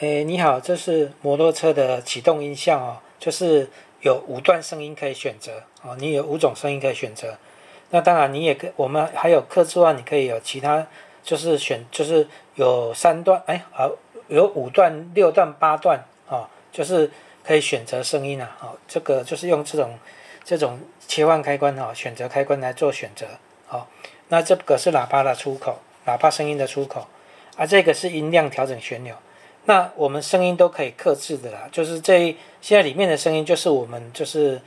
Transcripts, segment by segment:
你好，这是摩托车的启动音效哦，就是有5段声音可以选择哦，你有5种声音可以选择。那当然你也可，我们还有客制化，你可以有其他，就是就是有3段，有5段、6段、8段哦，就是可以选择声音啊。哦，这个就是用这种切换开关哈，选择开关来做选择。好，那这个是喇叭的出口，喇叭声音的出口，这个是音量调整旋钮。那我们声音都可以克制的啦，就是现在里面的声音就是我们就是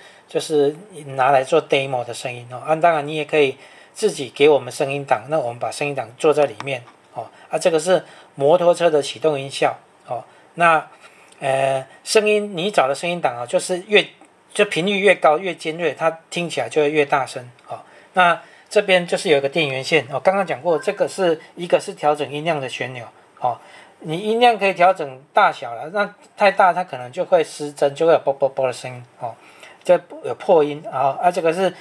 拿来做 demo 的声音哦。当然你也可以自己给我们声音档，那我们把声音档做在里面哦。这个是摩托车的启动音效哦。那声音你找的声音档啊，就频率越高越尖锐，它听起来就会越大声哦。那这边就是有一个电源线哦，刚刚讲过，这个是一个是调整音量的旋钮哦。你音量可以调整大小了，那太大它可能就会失真，就会有啵啵啵的声音哦，就有破音啊。这个是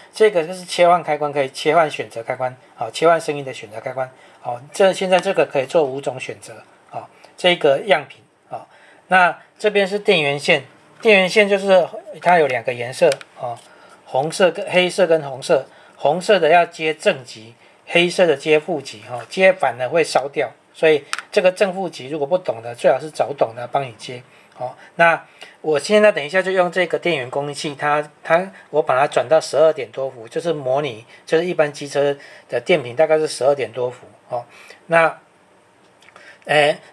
切换开关，可以切换选择开关啊，切换声音的选择开关哦。现在这个可以做5种选择啊，这个样品啊。那这边是电源线，电源线就是它有2个颜色啊，黑色跟红色，红色的要接正极，黑色的接负极哈，接反了会烧掉。所以这个正负极如果不懂的，最好是找懂的帮你接哦。那我现在等一下就用这个电源供应器，我把它转到12点多伏，就是模拟，就是一般机车的电瓶大概是12点多伏哦。那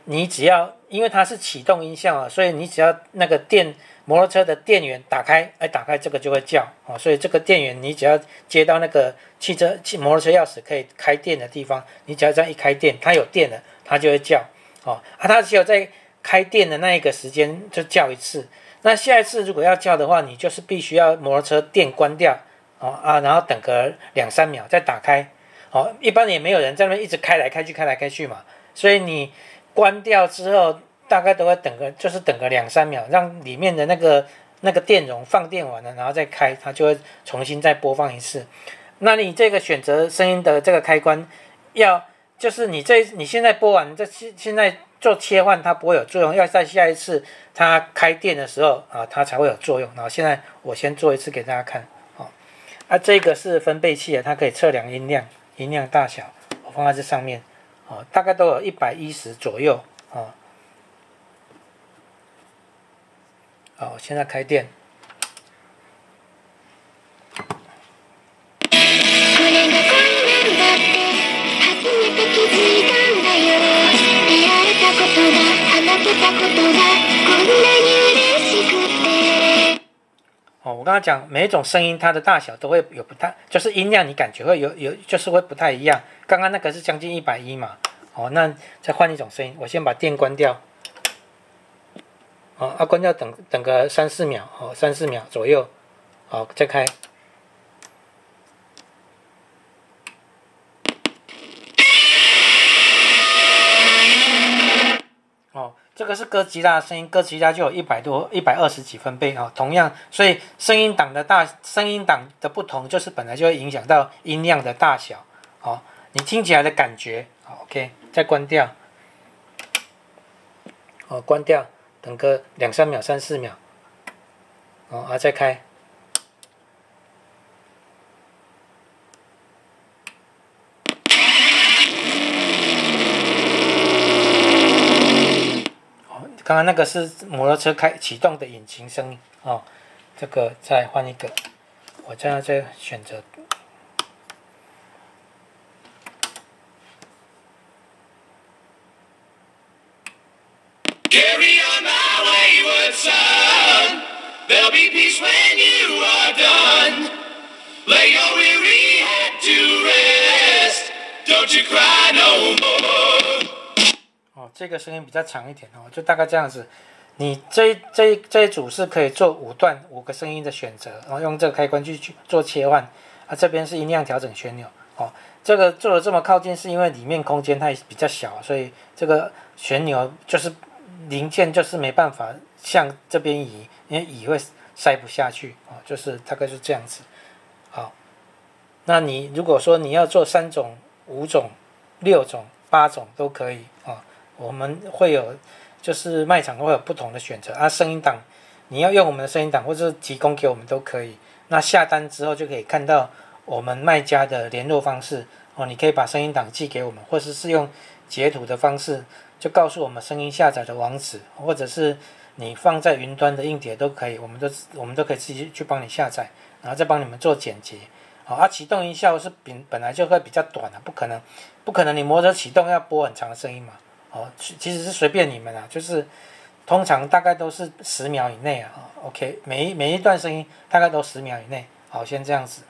你只要因为它是启动音效啊，所以你只要那个摩托车的电源打开，打开这个就会叫哦。所以这个电源你只要接到那个摩托车钥匙可以开电的地方，你只要这样一开电，它有电了，它就会叫哦。它只有在开电的那一个时间就叫一次。那下一次如果要叫的话，你就是必须要摩托车电关掉哦然后等个2-3秒再打开哦。一般也没有人在那边一直开来开去嘛，所以你关掉之后大概都会等个2-3秒，让里面的那个电容放电完了，然后再开，它就会重新再播放一次。那你这个选择声音的这个开关，就是你现在播完，现在做切换它不会有作用，要在下一次它开电的时候它才会有作用。然后现在我先做一次给大家看这个是分贝器它可以测量音量大小，我放在这上面大概都有110左右好，现在开电。我刚刚讲每一种声音它的大小都会有不太，就是音量你感觉会有就是会不太一样。刚刚那个是将近110嘛那再换一种声音，我先把电关掉关掉等个3-4秒3-4秒左右再开这个是哥吉拉的声音，哥吉拉就有120几分贝同样，所以声音档的不同，就是本来就会影响到音量的大小你听起来的感觉OK， 再关掉关掉，等个2-3秒3-4秒再开刚刚那个是摩托车启动的引擎声这个再换一个，我再选择Carry on my wayward son, there'll be peace when you are done. Lay your weary head to rest, don't you cry no more. 这个声音比较长一点就大概这样子。你这一组是可以做5个声音的选择，然后用这个开关去做切换这边是音量调整旋钮这个做的这么靠近是因为里面空间它比较小，所以这个旋钮就是零件就是没办法向这边移，因为移会塞不下去就是大概是这样子那你如果说你要做3种、5种、6种、8种都可以我们会有就是卖场会有不同的选择啊，声音档你要用我们的声音档，或者是提供给我们都可以。那下单之后就可以看到我们卖家的联络方式哦，你可以把声音档寄给我们，或者是用截图的方式，就告诉我们声音下载的网址，或者是你放在云端的硬碟都可以，我们都可以自己去帮你下载，然后再帮你们做剪辑。启动音效是本来就会比较短的，不可能你摩托车启动要播很长的声音嘛。其实是随便你们啊，就是通常大概都是10秒以内啊。OK，每一段声音大概都10秒以内。好，先这样子。